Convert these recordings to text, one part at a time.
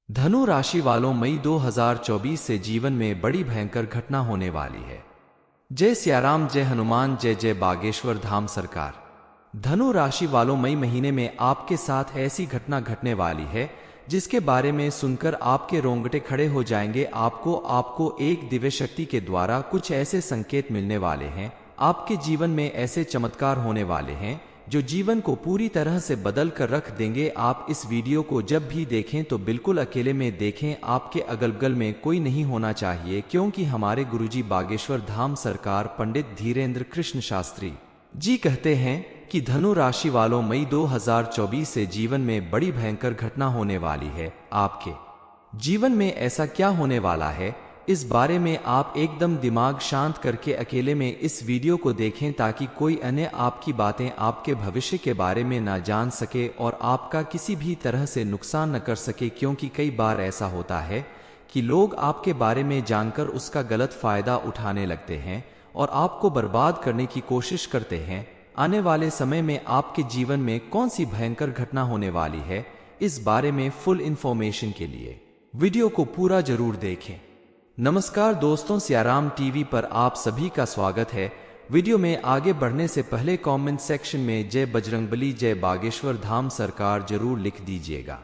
धनु राशि वालों, मई 2024 से जीवन में बड़ी भयंकर घटना होने वाली है। जय सियाराम, जय हनुमान, जय जय बागेश्वर धाम सरकार। धनु राशि वालों, मई महीने में आपके साथ ऐसी घटना घटने वाली है जिसके बारे में सुनकर आपके रोंगटे खड़े हो जाएंगे। आपको एक दिव्य शक्ति के द्वारा कुछ ऐसे संकेत मिलने वाले हैं, आपके जीवन में ऐसे चमत्कार होने वाले हैं जो जीवन को पूरी तरह से बदल कर रख देंगे। आप इस वीडियो को जब भी देखें तो बिल्कुल अकेले में देखें, आपके अगल बगल में कोई नहीं होना चाहिए, क्योंकि हमारे गुरुजी बागेश्वर धाम सरकार पंडित धीरेन्द्र कृष्ण शास्त्री जी कहते हैं कि धनु राशि वालों, मई 2024 से जीवन में बड़ी भयंकर घटना होने वाली है। आपके जीवन में ऐसा क्या होने वाला है, इस बारे में आप एकदम दिमाग शांत करके अकेले में इस वीडियो को देखें ताकि कोई अन्य आपकी बातें आपके भविष्य के बारे में ना जान सके और आपका किसी भी तरह से नुकसान न कर सके। क्योंकि कई बार ऐसा होता है कि लोग आपके बारे में जानकर उसका गलत फायदा उठाने लगते हैं और आपको बर्बाद करने की कोशिश करते हैं। आने वाले समय में आपके जीवन में कौन सी भयंकर घटना होने वाली है, इस बारे में फुल इंफॉर्मेशन के लिए वीडियो को पूरा जरूर देखें। नमस्कार दोस्तों, सियाराम टीवी पर आप सभी का स्वागत है। वीडियो में आगे बढ़ने से पहले कमेंट सेक्शन में जय बजरंगबली, जय बागेश्वर धाम सरकार जरूर लिख दीजिएगा।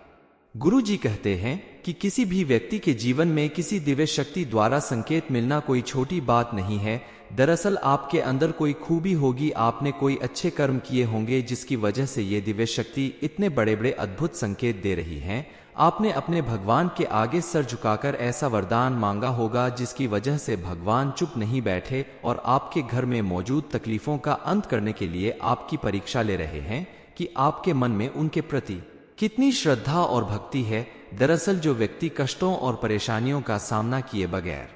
गुरुजी कहते हैं कि किसी भी व्यक्ति के जीवन में किसी दिव्य शक्ति द्वारा संकेत मिलना कोई छोटी बात नहीं है। दरअसल आपके अंदर कोई खूबी होगी, आपने कोई अच्छे कर्म किए होंगे जिसकी वजह से ये दिव्य शक्ति इतने बड़े बड़े अद्भुत संकेत दे रही हैं। आपने अपने भगवान के आगे सर झुकाकर ऐसा वरदान मांगा होगा जिसकी वजह से भगवान चुप नहीं बैठे और आपके घर में मौजूद तकलीफों का अंत करने के लिए आपकी परीक्षा ले रहे हैं कि आपके मन में उनके प्रति कितनी श्रद्धा और भक्ति है। दरअसल जो व्यक्ति कष्टों और परेशानियों का सामना किए बगैर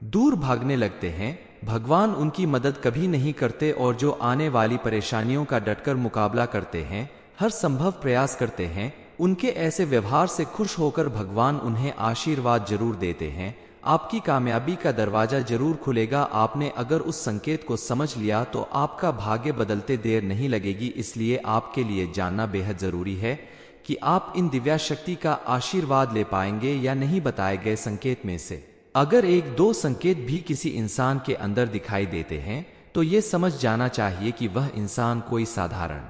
दूर भागने लगते हैं, भगवान उनकी मदद कभी नहीं करते और जो आने वाली परेशानियों का डटकर मुकाबला करते हैं, हर संभव प्रयास करते हैं, उनके ऐसे व्यवहार से खुश होकर भगवान उन्हें आशीर्वाद जरूर देते हैं। आपकी कामयाबी का दरवाजा जरूर खुलेगा। आपने अगर उस संकेत को समझ लिया तो आपका भाग्य बदलते देर नहीं लगेगी। इसलिए आपके लिए जानना बेहद जरूरी है कि आप इन दिव्या शक्ति का आशीर्वाद ले पाएंगे या नहीं। बताए गए संकेत में से अगर एक दो संकेत भी किसी इंसान के अंदर दिखाई देते हैं तो ये समझ जाना चाहिए कि वह इंसान कोई साधारण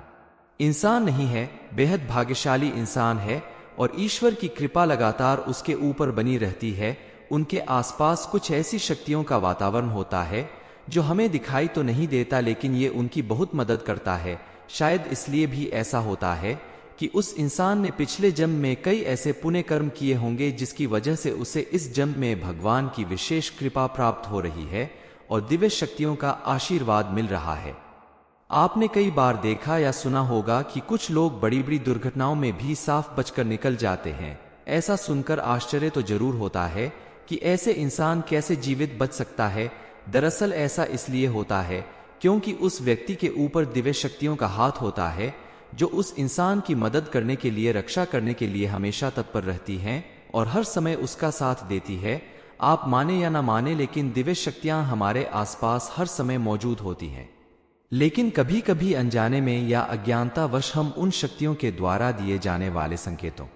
इंसान नहीं है, बेहद भाग्यशाली इंसान है और ईश्वर की कृपा लगातार उसके ऊपर बनी रहती है। उनके आसपास कुछ ऐसी शक्तियों का वातावरण होता है जो हमें दिखाई तो नहीं देता, लेकिन ये उनकी बहुत मदद करता है। शायद इसलिए भी ऐसा होता है कि उस इंसान ने पिछले जन्म में कई ऐसे पुण्य कर्म किए होंगे जिसकी वजह से उसे इस जन्म में भगवान की विशेष कृपा प्राप्त हो रही है और दिव्य शक्तियों का आशीर्वाद मिल रहा है। आपने कई बार देखा या सुना होगा कि कुछ लोग बड़ी बड़ी दुर्घटनाओं में भी साफ बचकर निकल जाते हैं। ऐसा सुनकर आश्चर्य तो जरूर होता है कि ऐसे इंसान कैसे जीवित बच सकता है। दरअसल ऐसा इसलिए होता है क्योंकि उस व्यक्ति के ऊपर दिव्य शक्तियों का हाथ होता है जो उस इंसान की मदद करने के लिए, रक्षा करने के लिए हमेशा तत्पर रहती हैं और हर समय उसका साथ देती है। आप माने या ना माने, लेकिन दिव्य शक्तियां हमारे आसपास हर समय मौजूद होती हैं। लेकिन कभी कभी अनजाने में या अज्ञानतावश हम उन शक्तियों के द्वारा दिए जाने वाले संकेतों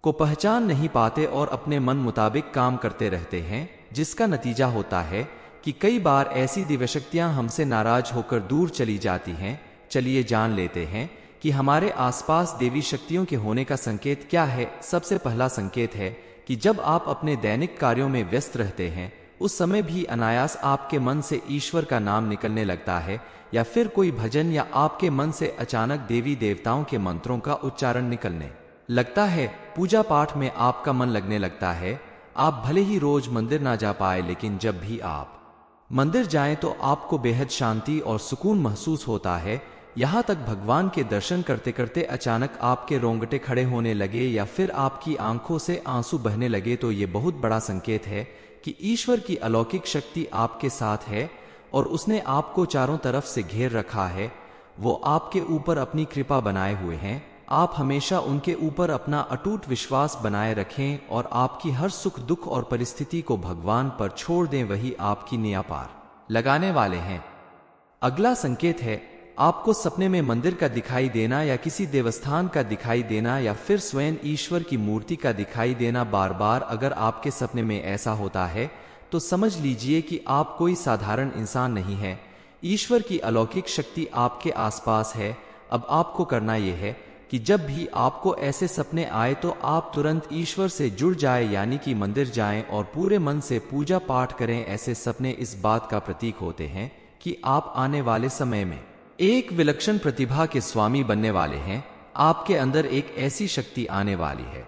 को पहचान नहीं पाते और अपने मन मुताबिक काम करते रहते हैं, जिसका नतीजा होता है कि कई बार ऐसी दिव्य शक्तियां हमसे नाराज होकर दूर चली जाती हैं। चलिए जान लेते हैं कि हमारे आसपास देवी शक्तियों के होने का संकेत क्या है। सबसे पहला संकेत है कि जब आप अपने दैनिक कार्यों में व्यस्त रहते हैं, उस समय भी अनायास आपके मन से ईश्वर का नाम निकलने लगता है, या फिर कोई भजन, या आपके मन से अचानक देवी देवताओं के मंत्रों का उच्चारण निकलने लगता है। पूजा पाठ में आपका मन लगने लगता है। आप भले ही रोज मंदिर ना जा पाए, लेकिन जब भी आप मंदिर जाएं तो आपको बेहद शांति और सुकून महसूस होता है। यहाँ तक भगवान के दर्शन करते करते अचानक आपके रोंगटे खड़े होने लगे या फिर आपकी आंखों से आंसू बहने लगे तो ये बहुत बड़ा संकेत है कि ईश्वर की अलौकिक शक्ति आपके साथ है और उसने आपको चारों तरफ से घेर रखा है। वो आपके ऊपर अपनी कृपा बनाए हुए हैं। आप हमेशा उनके ऊपर अपना अटूट विश्वास बनाए रखें और आपकी हर सुख दुख और परिस्थिति को भगवान पर छोड़ दें, वही आपकी नैया पार लगाने वाले हैं। अगला संकेत है, आपको सपने में मंदिर का दिखाई देना या किसी देवस्थान का दिखाई देना या फिर स्वयं ईश्वर की मूर्ति का दिखाई देना बार बार अगर आपके सपने में ऐसा होता है तो समझ लीजिए कि आप कोई साधारण इंसान नहीं है। ईश्वर की अलौकिक शक्ति आपके आसपास है। अब आपको करना यह है कि जब भी आपको ऐसे सपने आए तो आप तुरंत ईश्वर से जुड़ जाए, यानी कि मंदिर जाएं और पूरे मन से पूजा पाठ करें। ऐसे सपने इस बात का प्रतीक होते हैं कि आप आने वाले समय में एक विलक्षण प्रतिभा के स्वामी बनने वाले हैं। आपके अंदर एक ऐसी शक्ति आने वाली है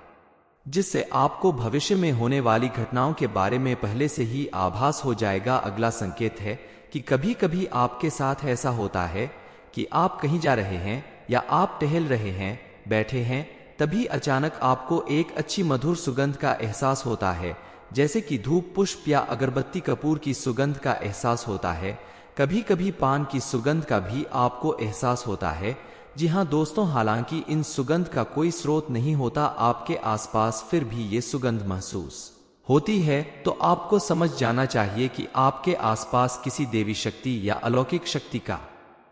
जिससे आपको भविष्य में होने वाली घटनाओं के बारे में पहले से ही आभास हो जाएगा। अगला संकेत है कि कभी कभी आपके साथ ऐसा होता है कि आप कहीं जा रहे हैं या आप टहल रहे हैं, बैठे हैं, तभी अचानक आपको एक अच्छी मधुर सुगंध का एहसास होता है, जैसे कि धूप, पुष्प या अगरबत्ती कपूर की सुगंध का एहसास होता है। कभी कभी पान की सुगंध का भी आपको एहसास होता है। जी हाँ दोस्तों, हालांकि इन सुगंध का कोई स्रोत नहीं होता आपके आसपास, फिर भी ये सुगंध महसूस होती है तो आपको समझ जाना चाहिए कि आपके आसपास किसी देवी शक्ति या अलौकिक शक्ति का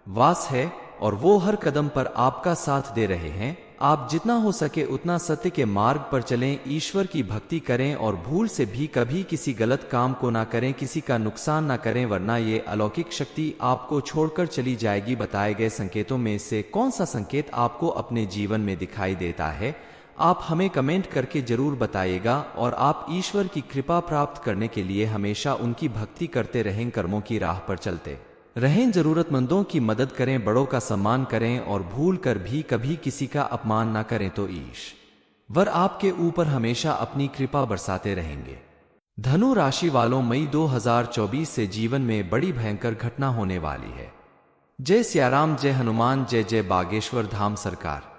वास है और वो हर कदम पर आपका साथ दे रहे हैं। आप जितना हो सके उतना सत्य के मार्ग पर चलें, ईश्वर की भक्ति करें और भूल से भी कभी किसी गलत काम को ना करें, किसी का नुकसान ना करें, वरना ये अलौकिक शक्ति आपको छोड़कर चली जाएगी। बताए गए संकेतों में से कौन सा संकेत आपको अपने जीवन में दिखाई देता है, आप हमें कमेंट करके जरूर बताइएगा। और आप ईश्वर की कृपा प्राप्त करने के लिए हमेशा उनकी भक्ति करते रहें, कर्मों की राह पर चलते रहें, जरूरतमंदों की मदद करें, बड़ों का सम्मान करें और भूल कर भी कभी किसी का अपमान ना करें तो ईश्वर आपके ऊपर हमेशा अपनी कृपा बरसाते रहेंगे। धनु राशि वालों, मई 2024 से जीवन में बड़ी भयंकर घटना होने वाली है। जय सियाराम, जय हनुमान, जय जय बागेश्वर धाम सरकार।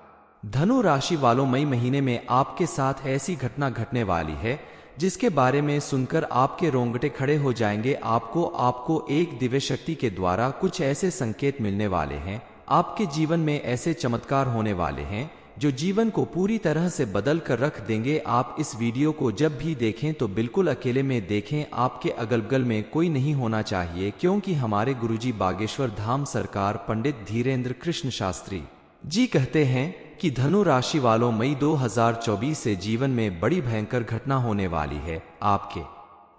धनु राशि वालों, मई महीने में आपके साथ ऐसी घटना घटने वाली है जिसके बारे में सुनकर आपके रोंगटे खड़े हो जाएंगे। आपको एक दिव्य शक्ति के द्वारा कुछ ऐसे संकेत मिलने वाले हैं। आपके जीवन में ऐसे चमत्कार होने वाले हैं जो जीवन को पूरी तरह से बदल कर रख देंगे। आप इस वीडियो को जब भी देखें तो बिल्कुल अकेले में देखें, आपके अगल बगल में कोई नहीं होना चाहिए, क्योंकि हमारे गुरुजी बागेश्वर धाम सरकार पंडित धीरेन्द्र कृष्ण शास्त्री जी कहते हैं कि धनु राशि वालों, मई 2024 से जीवन में बड़ी भयंकर घटना होने वाली है। आपके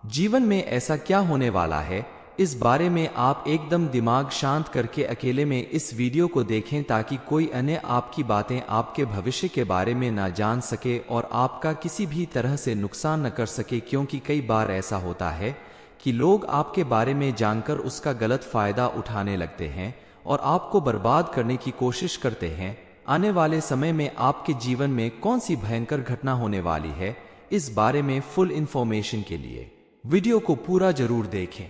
जीवन में ऐसा क्या होने वाला है, इस बारे में आप एकदम दिमाग शांत करके अकेले में इस वीडियो को देखें ताकि कोई अन्य आपकी बातें, आपके भविष्य के बारे में ना जान सके और आपका किसी भी तरह से नुकसान न कर सके। क्योंकि कई बार ऐसा होता है कि लोग आपके बारे में जानकर उसका गलत फायदा उठाने लगते हैं और आपको बर्बाद करने की कोशिश करते हैं। आने वाले समय में आपके जीवन में कौन सी भयंकर घटना होने वाली है, इस बारे में फुल इंफॉर्मेशन के लिए वीडियो को पूरा जरूर देखें।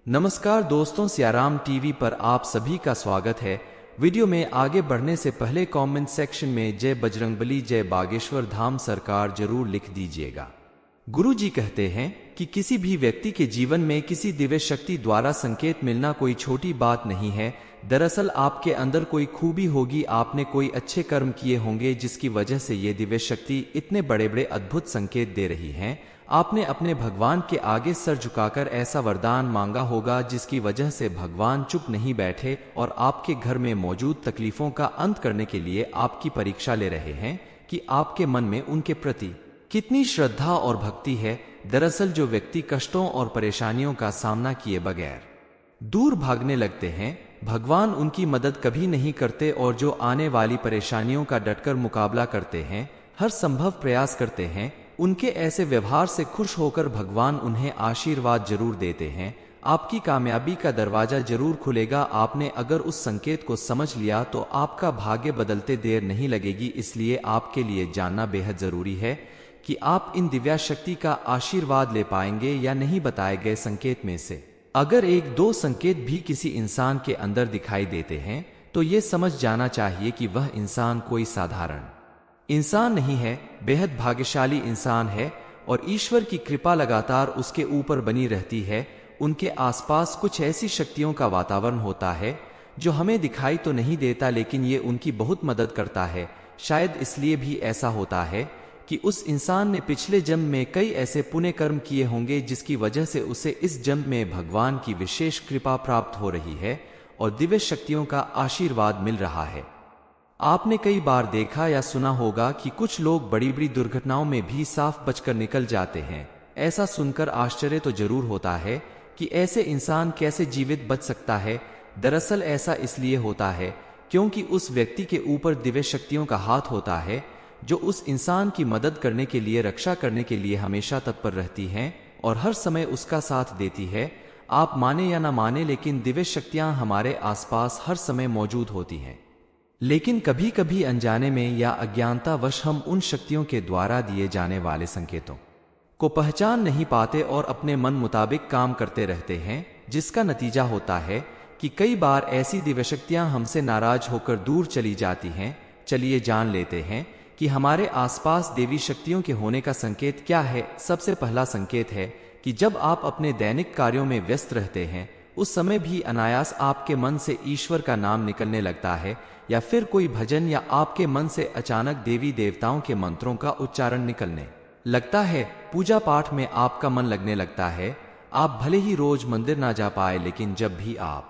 नमस्कार दोस्तों, सियाराम टीवी पर आप सभी का स्वागत है। वीडियो में आगे बढ़ने से पहले कमेंट सेक्शन में जय बजरंगबली, जय बागेश्वर धाम सरकार जरूर लिख दीजिएगा। गुरु जी कहते हैं कि किसी भी व्यक्ति के जीवन में किसी दिव्य शक्ति द्वारा संकेत मिलना कोई छोटी बात नहीं है। दरअसल आपके अंदर कोई खूबी होगी, आपने कोई अच्छे कर्म किए होंगे जिसकी वजह से ये दिव्य शक्ति इतने बड़े बड़े अद्भुत संकेत दे रही है। आपने अपने भगवान के आगे सर झुकाकर ऐसा वरदान मांगा होगा जिसकी वजह से भगवान चुप नहीं बैठे और आपके घर में मौजूद तकलीफों का अंत करने के लिए आपकी परीक्षा ले रहे हैं कि आपके मन में उनके प्रति कितनी श्रद्धा और भक्ति है। दरअसल जो व्यक्ति कष्टों और परेशानियों का सामना किए बगैर दूर भागने लगते हैं, भगवान उनकी मदद कभी नहीं करते, और जो आने वाली परेशानियों का डटकर मुकाबला करते हैं, हर संभव प्रयास करते हैं, उनके ऐसे व्यवहार से खुश होकर भगवान उन्हें आशीर्वाद जरूर देते हैं। आपकी कामयाबी का दरवाजा जरूर खुलेगा। आपने अगर उस संकेत को समझ लिया तो आपका भाग्य बदलते देर नहीं लगेगी। इसलिए आपके लिए जानना बेहद जरूरी है कि आप इन दिव्या शक्ति का आशीर्वाद ले पाएंगे या नहीं। बताए गए संकेत में से अगर एक दो संकेत भी किसी इंसान के अंदर दिखाई देते हैं तो ये समझ जाना चाहिए कि वह इंसान कोई साधारण इंसान नहीं है, बेहद भाग्यशाली इंसान है और ईश्वर की कृपा लगातार उसके ऊपर बनी रहती है। उनके आसपास कुछ ऐसी शक्तियों का वातावरण होता है जो हमें दिखाई तो नहीं देता, लेकिन ये उनकी बहुत मदद करता है। शायद इसलिए भी ऐसा होता है कि उस इंसान ने पिछले जन्म में कई ऐसे पुण्य कर्म किए होंगे जिसकी वजह से उसे इस जन्म में भगवान की विशेष कृपा प्राप्त हो रही है और दिव्य शक्तियों का आशीर्वाद मिल रहा है। आपने कई बार देखा या सुना होगा कि कुछ लोग बड़ी बड़ी दुर्घटनाओं में भी साफ बचकर निकल जाते हैं। ऐसा सुनकर आश्चर्य तो जरूर होता है कि ऐसे इंसान कैसे जीवित बच सकता है। दरअसल ऐसा इसलिए होता है क्योंकि उस व्यक्ति के ऊपर दिव्य शक्तियों का हाथ होता है, जो उस इंसान की मदद करने के लिए, रक्षा करने के लिए हमेशा तत्पर रहती हैं और हर समय उसका साथ देती है। आप माने या ना माने, लेकिन दिव्य शक्तियां हमारे आसपास हर समय मौजूद होती हैं। लेकिन कभी कभी अनजाने में या अज्ञानतावश हम उन शक्तियों के द्वारा दिए जाने वाले संकेतों को पहचान नहीं पाते और अपने मन मुताबिक काम करते रहते हैं, जिसका नतीजा होता है कि कई बार ऐसी दिव्य शक्तियां हमसे नाराज होकर दूर चली जाती हैं। चलिए जान लेते हैं कि हमारे आसपास देवी शक्तियों के होने का संकेत क्या है। सबसे पहला संकेत है कि जब आप अपने दैनिक कार्यों में व्यस्त रहते हैं, उस समय भी अनायास आपके मन से ईश्वर का नाम निकलने लगता है, या फिर कोई भजन, या आपके मन से अचानक देवी देवताओं के मंत्रों का उच्चारण निकलने लगता है। पूजा पाठ में आपका मन लगने लगता है। आप भले ही रोज मंदिर ना जा पाए, लेकिन जब भी आप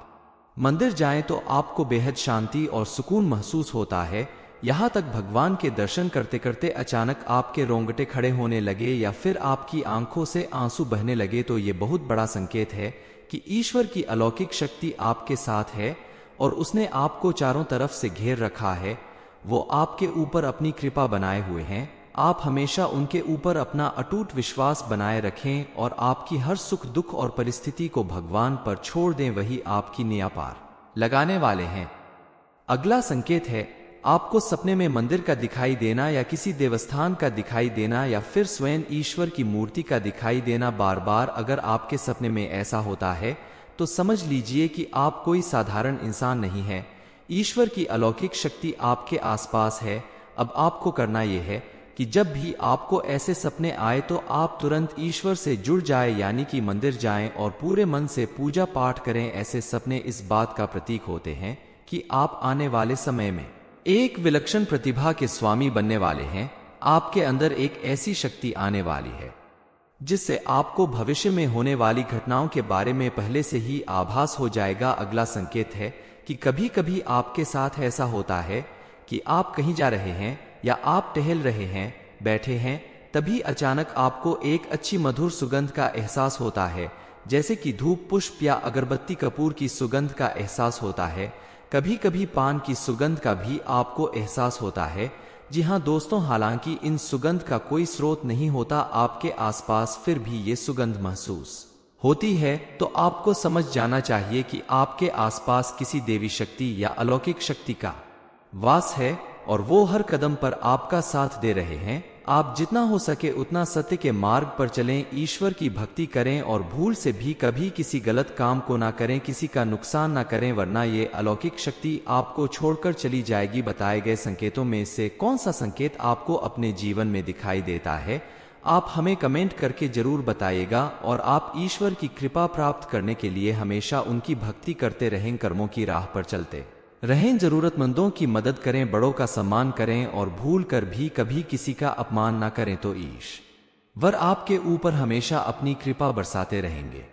मंदिर जाएं तो आपको बेहद शांति और सुकून महसूस होता है। यहाँ तक भगवान के दर्शन करते करते अचानक आपके रोंगटे खड़े होने लगे या फिर आपकी आंखों से आंसू बहने लगे, तो ये बहुत बड़ा संकेत है कि ईश्वर की अलौकिक शक्ति आपके साथ है और उसने आपको चारों तरफ से घेर रखा है। वो आपके ऊपर अपनी कृपा बनाए हुए हैं। आप हमेशा उनके ऊपर अपना अटूट विश्वास बनाए रखें और आपकी हर सुख दुख और परिस्थिति को भगवान पर छोड़ दें, वही आपकी नैया पार लगाने वाले हैं। अगला संकेत है आपको सपने में मंदिर का दिखाई देना, या किसी देवस्थान का दिखाई देना, या फिर स्वयं ईश्वर की मूर्ति का दिखाई देना बार बार। अगर आपके सपने में ऐसा होता है तो समझ लीजिए कि आप कोई साधारण इंसान नहीं है। ईश्वर की अलौकिक शक्ति आपके आसपास है। अब आपको करना यह है कि जब भी आपको ऐसे सपने आए तो आप तुरंत ईश्वर से जुड़ जाए, यानी कि मंदिर जाएं और पूरे मन से पूजा पाठ करें। ऐसे सपने इस बात का प्रतीक होते हैं कि आप आने वाले समय में एक विलक्षण प्रतिभा के स्वामी बनने वाले हैं। आपके अंदर एक ऐसी शक्ति आने वाली है जिससे आपको भविष्य में होने वाली घटनाओं के बारे में पहले से ही आभास हो जाएगा। अगला संकेत है कि कभी कभी आपके साथ ऐसा होता है कि आप कहीं जा रहे हैं या आप टहल रहे हैं, बैठे हैं, तभी अचानक आपको एक अच्छी मधुर सुगंध का एहसास होता है, जैसे कि धूप, पुष्प या अगरबत्ती कपूर की सुगंध का एहसास होता है। कभी कभी पान की सुगंध का भी आपको एहसास होता है। जी हाँ दोस्तों, हालांकि इन सुगंध का कोई स्रोत नहीं होता आपके आसपास, फिर भी ये सुगंध महसूस होती है, तो आपको समझ जाना चाहिए कि आपके आसपास किसी देवी शक्ति या अलौकिक शक्ति का वास है और वो हर कदम पर आपका साथ दे रहे हैं। आप जितना हो सके उतना सत्य के मार्ग पर चलें, ईश्वर की भक्ति करें और भूल से भी कभी किसी गलत काम को ना करें, किसी का नुकसान ना करें, वरना ये अलौकिक शक्ति आपको छोड़कर चली जाएगी। बताए गए संकेतों में से कौन सा संकेत आपको अपने जीवन में दिखाई देता है, आप हमें कमेंट करके जरूर बताइएगा। और आप ईश्वर की कृपा प्राप्त करने के लिए हमेशा उनकी भक्ति करते रहें, कर्मों की राह पर चलते रहें, जरूरतमंदों की मदद करें, बड़ों का सम्मान करें और भूल कर भी कभी किसी का अपमान ना करें, तो ईश्वर आपके ऊपर हमेशा अपनी कृपा बरसाते रहेंगे।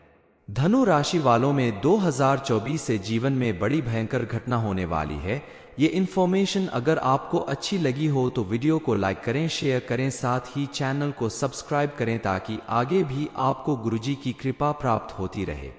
धनु राशि वालों में 2024 से जीवन में बड़ी भयंकर घटना होने वाली है। ये इन्फॉर्मेशन अगर आपको अच्छी लगी हो तो वीडियो को लाइक करें, शेयर करें, साथ ही चैनल को सब्सक्राइब करें ताकि आगे भी आपको गुरुजी की कृपा प्राप्त होती रहे।